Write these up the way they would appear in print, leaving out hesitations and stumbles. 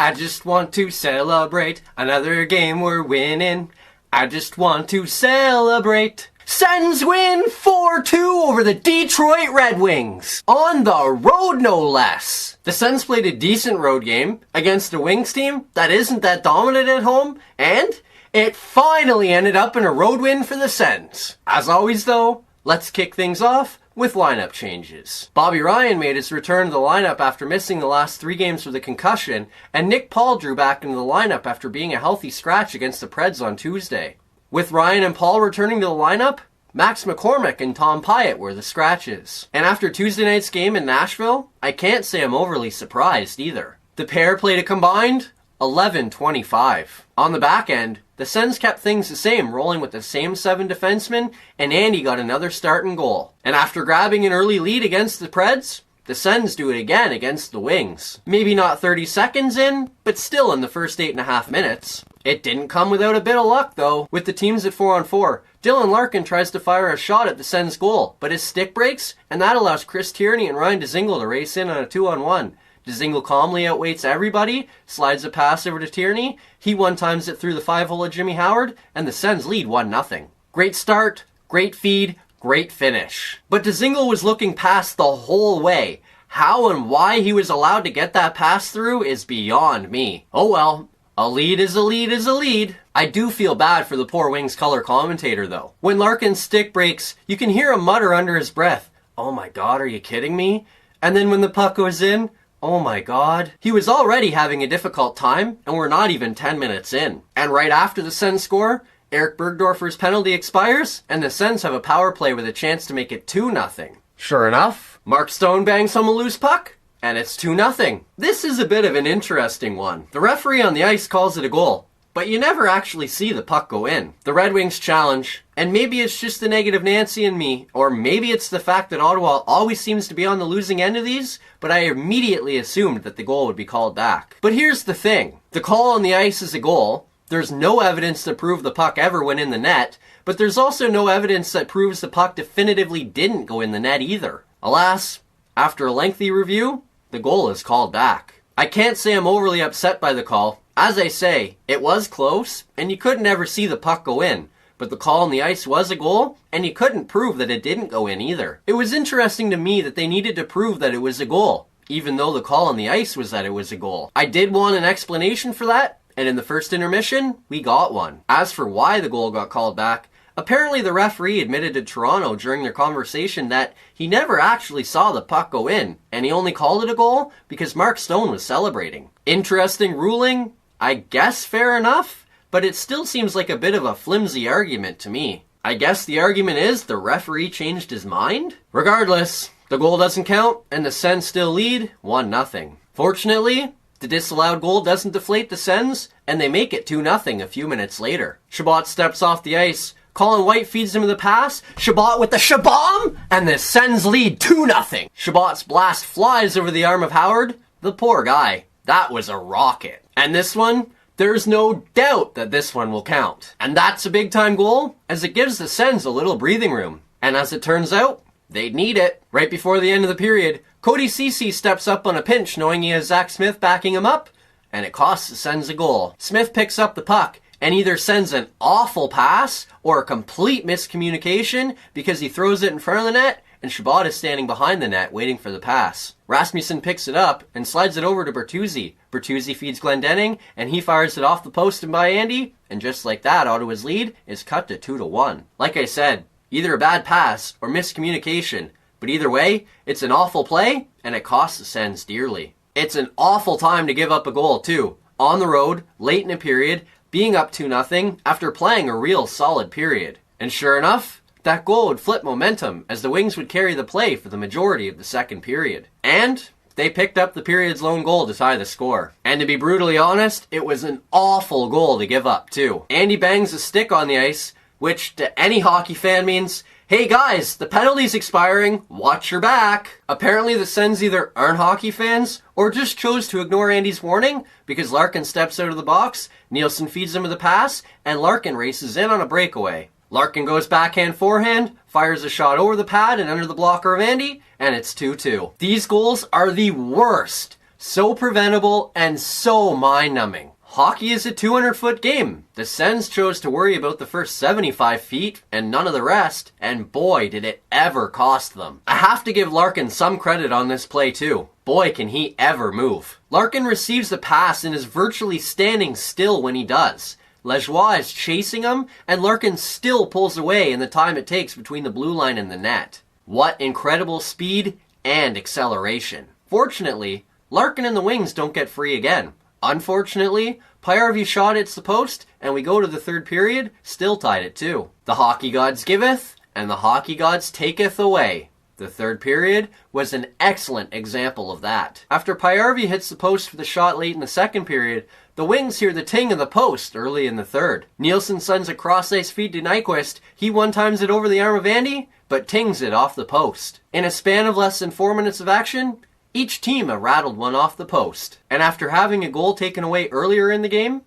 I just want to celebrate another game we're winning. I just want to celebrate. Sens win 4-2 over the Detroit Red Wings. On the road, no less. The Sens played a decent road game against a Wings team that isn't that dominant at home, and it finally ended up in a road win for the Sens. As always though, let's kick things off with lineup changes. Bobby Ryan made his return to the lineup after missing the last 3 games with a concussion, and Nick Paul drew back into the lineup after being a healthy scratch against the Preds on Tuesday. With Ryan and Paul returning to the lineup, Max McCormick and Tom Pyatt were the scratches. And after Tuesday night's game in Nashville, I can't say I'm overly surprised either. The pair played a combined 11-25. On the back end, the Sens kept things the same, rolling with the same 7 defensemen, and Andy got another start and goal. And after grabbing an early lead against the Preds, the Sens do it again against the Wings. Maybe not 30 seconds in, but still in the first 8.5 minutes. It didn't come without a bit of luck though. With the teams at 4-on-4, Dylan Larkin tries to fire a shot at the Sens goal, but his stick breaks, and that allows Chris Tierney and Ryan Dzingel to race in on a 2-on-1. Dzingel calmly outweights everybody, slides a pass over to Tierney, he one-times it through the 5-hole of Jimmy Howard, and the Sens lead 1-0. Great start, great feed, great finish. But Dzingel was looking past the whole way. How and why he was allowed to get that pass through is beyond me. Oh well, a lead is a lead is a lead. I do feel bad for the poor Wings color commentator though. When Larkin's stick breaks, you can hear him mutter under his breath, "Oh my god, are you kidding me?" And then when the puck goes in, oh my god. He was already having a difficult time, and we're not even 10 minutes in. And right after the Sens score, Eric Bergdorfer's penalty expires, and the Sens have a power play with a chance to make it 2-0. Sure enough, Mark Stone bangs home a loose puck, and it's 2-0. This is a bit of an interesting one. The referee on the ice calls it a goal, but you never actually see the puck go in. The Red Wings challenge, and maybe it's just the negative Nancy in me, or maybe it's the fact that Ottawa always seems to be on the losing end of these, but I immediately assumed that the goal would be called back. But here's the thing. The call on the ice is a goal. There's no evidence to prove the puck ever went in the net, but there's also no evidence that proves the puck definitively didn't go in the net either. Alas, after a lengthy review, the goal is called back. I can't say I'm overly upset by the call. As I say, it was close, and you couldn't ever see the puck go in. But the call on the ice was a goal, and you couldn't prove that it didn't go in either. It was interesting to me that they needed to prove that it was a goal, even though the call on the ice was that it was a goal. I did want an explanation for that, and in the first intermission, we got one. As for why the goal got called back, apparently the referee admitted to Toronto during their conversation that he never actually saw the puck go in, and he only called it a goal because Mark Stone was celebrating. Interesting ruling? I guess fair enough, but it still seems like a bit of a flimsy argument to me. I guess the argument is the referee changed his mind? Regardless, the goal doesn't count, and the Sens still lead 1-0. Fortunately, the disallowed goal doesn't deflate the Sens, and they make it 2-0 a few minutes later. Chabot steps off the ice, Colin White feeds him the pass, Chabot with the shabomb, and the Sens lead 2-0. Chabot's blast flies over the arm of Howard. The poor guy. That was a rocket. And this one, there's no doubt that this one will count. And that's a big time goal, as it gives the Sens a little breathing room. And as it turns out, they'd need it. Right before the end of the period, Cody Ceci steps up on a pinch knowing he has Zach Smith backing him up, and it costs the Sens a goal. Smith picks up the puck and either sends an awful pass or a complete miscommunication because he throws it in front of the net and Chabot is standing behind the net waiting for the pass. Rasmussen picks it up and slides it over to Bertuzzi. Bertuzzi feeds Glendening and he fires it off the post and by Andy, and just like that, Ottawa's lead is cut to 2-1. Like I said, either a bad pass or miscommunication, but either way, it's an awful play and it costs the Sens dearly. It's an awful time to give up a goal too. On the road, late in a period, being up 2-0 after playing a real solid period. And sure enough, that goal would flip momentum as the Wings would carry the play for the majority of the second period. And they picked up the period's lone goal to tie the score. And to be brutally honest, it was an awful goal to give up too. Andy bangs a stick on the ice, which to any hockey fan means, hey guys, the penalty's expiring, watch your back. Apparently the Sens either aren't hockey fans or just chose to ignore Andy's warning because Larkin steps out of the box, Nielsen feeds him with a pass, and Larkin races in on a breakaway. Larkin goes backhand forehand, fires a shot over the pad and under the blocker of Andy, and it's 2-2. These goals are the worst So preventable and so mind-numbing. Hockey is a 200-foot game. The Sens chose to worry about the first 75 feet and none of the rest, and boy did it ever cost them. I have to give Larkin some credit on this play too. Boy can he ever move. Larkin receives the pass and is virtually standing still when he does. Lajoie is chasing him, and Larkin still pulls away in the time it takes between the blue line and the net. What incredible speed and acceleration. Fortunately, Larkin and the wings don't get free again. Unfortunately, Pajärvi shot hits the post, and we go to the third period, still tied at 2. The hockey gods giveth, and the hockey gods taketh away. The third period was an excellent example of that. After Pajärvi hits the post for the shot late in the second period, the wings hear the ting of the post early in the third. Nielsen sends a cross-ice feed to Nyquist. He one-times it over the arm of Andy, but tings it off the post. In a span of less than 4 minutes of action, each team rattled one off the post. And after having a goal taken away earlier in the game,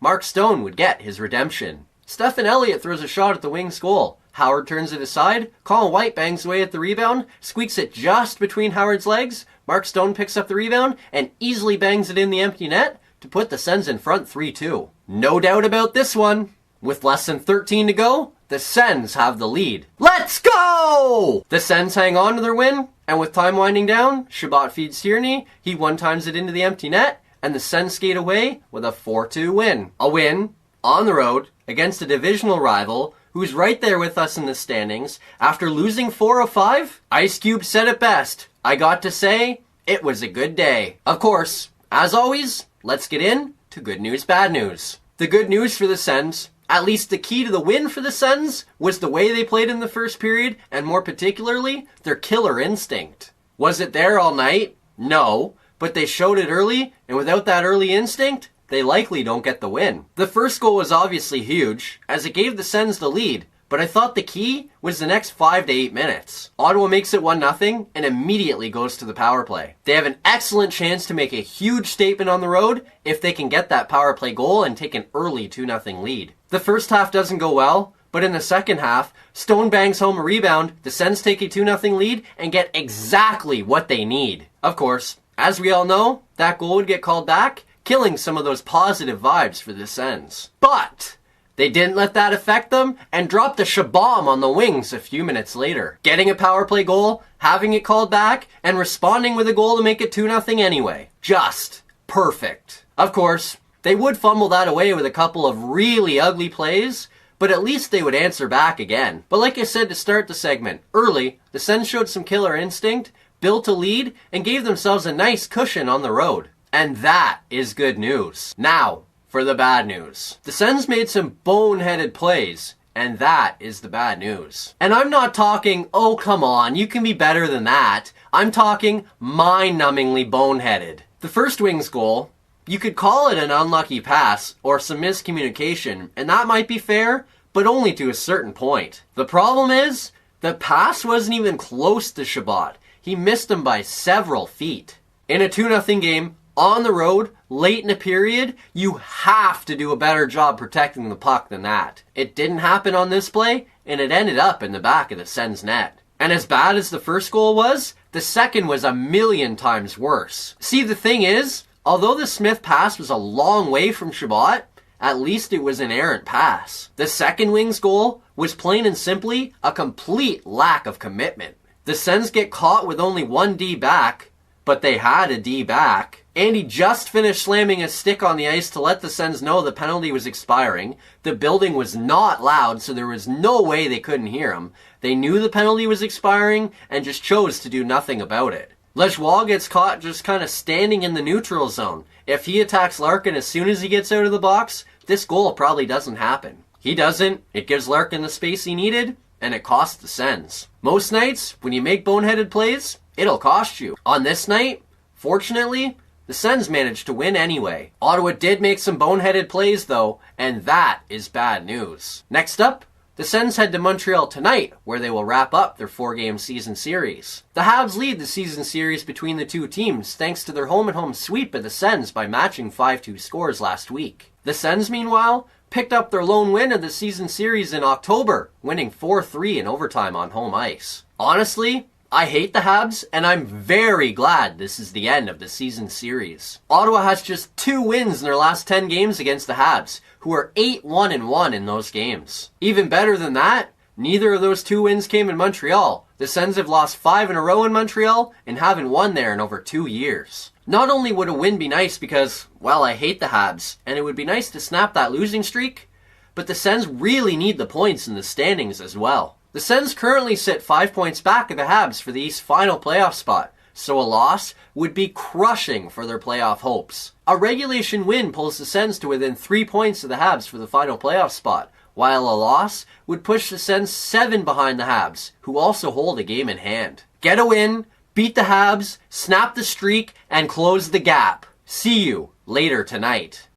Mark Stone would get his redemption. Stephen Elliott throws a shot at the Wings' goal. Howard turns it aside. Colin White bangs away at the rebound, squeaks it just between Howard's legs. Mark Stone picks up the rebound and easily bangs it in the empty net to put the Sens in front 3-2. No doubt about this one. With less than 13 to go, the Sens have the lead. Let's go! The Sens hang on to their win, and with time winding down, Chabot feeds Tierney, he one-times it into the empty net, and the Sens skate away with a 4-2 win. A win, on the road, against a divisional rival, who's right there with us in the standings. After losing 4 of 5, Ice Cube said it best. I got to say, it was a good day. Of course, as always, let's get in to good news, bad news. The good news for the Sens, at least the key to the win for the Sens, was the way they played in the first period, and more particularly, their killer instinct. Was it there all night? No, but they showed it early, and without that early instinct, they likely don't get the win. The first goal was obviously huge, as it gave the Sens the lead, but I thought the key was the next 5 to 8 minutes. Ottawa makes it 1-0 and immediately goes to the power play. They have an excellent chance to make a huge statement on the road if they can get that power play goal and take an early 2-0 lead. The first half doesn't go well, but in the second half, Stone bangs home a rebound, the Sens take a 2-0 lead and get exactly what they need. Of course, as we all know, that goal would get called back, killing some of those positive vibes for the Sens. But they didn't let that affect them and dropped a shabomb on the Wings a few minutes later. Getting a power play goal, having it called back, and responding with a goal to make it 2-0 anyway. Just perfect. Of course, they would fumble that away with a couple of really ugly plays, but at least they would answer back again. But like I said to start the segment, early, the Sens showed some killer instinct, built a lead, and gave themselves a nice cushion on the road. And that is good news. Now, for the bad news. The Sens made some boneheaded plays, and that is the bad news. And I'm not talking, oh come on, you can be better than that. I'm talking mind-numbingly boneheaded. The first Wings goal, you could call it an unlucky pass or some miscommunication, and that might be fair, but only to a certain point. The problem is, the pass wasn't even close to Chabot. He missed him by several feet. In a 2-0 game, on the road, late in a period, you have to do a better job protecting the puck than that. It didn't happen on this play, and it ended up in the back of the Sens net. And as bad as the first goal was, the second was a million times worse. See, the thing is, although the Smith pass was a long way from Chabot, at least it was an errant pass. The second Wings goal was plain and simply a complete lack of commitment. The Sens get caught with only one D back, but they had a D back. Andy just finished slamming a stick on the ice to let the Sens know the penalty was expiring. The building was not loud, so there was no way they couldn't hear him. They knew the penalty was expiring and just chose to do nothing about it. Lajoie gets caught just kind of standing in the neutral zone. If he attacks Larkin as soon as he gets out of the box, this goal probably doesn't happen. He doesn't. It gives Larkin the space he needed, and it costs the Sens. Most nights, when you make boneheaded plays, it'll cost you. On this night, fortunately, the Sens managed to win anyway. Ottawa did make some boneheaded plays though, and that is bad news. Next up, the Sens head to Montreal tonight, where they will wrap up their 4-game season series. The Habs lead the season series between the two teams thanks to their home-and-home sweep of the Sens by matching 5-2 scores last week. The Sens, meanwhile, picked up their lone win of the season series in October, winning 4-3 in overtime on home ice. Honestly, I hate the Habs, and I'm very glad this is the end of the season series. Ottawa has just 2 wins in their last 10 games against the Habs, who are 8-1-1 in those games. Even better than that, neither of those 2 wins came in Montreal. The Sens have lost 5 in a row in Montreal and haven't won there in over 2 years. Not only would a win be nice because, well, I hate the Habs, and it would be nice to snap that losing streak, but the Sens really need the points in the standings as well. The Sens currently sit 5 points back of the Habs for the East final playoff spot, so a loss would be crushing for their playoff hopes. A regulation win pulls the Sens to within 3 points of the Habs for the final playoff spot, while a loss would push the Sens 7 behind the Habs, who also hold a game in hand. Get a win, beat the Habs, snap the streak, and close the gap. See you later tonight.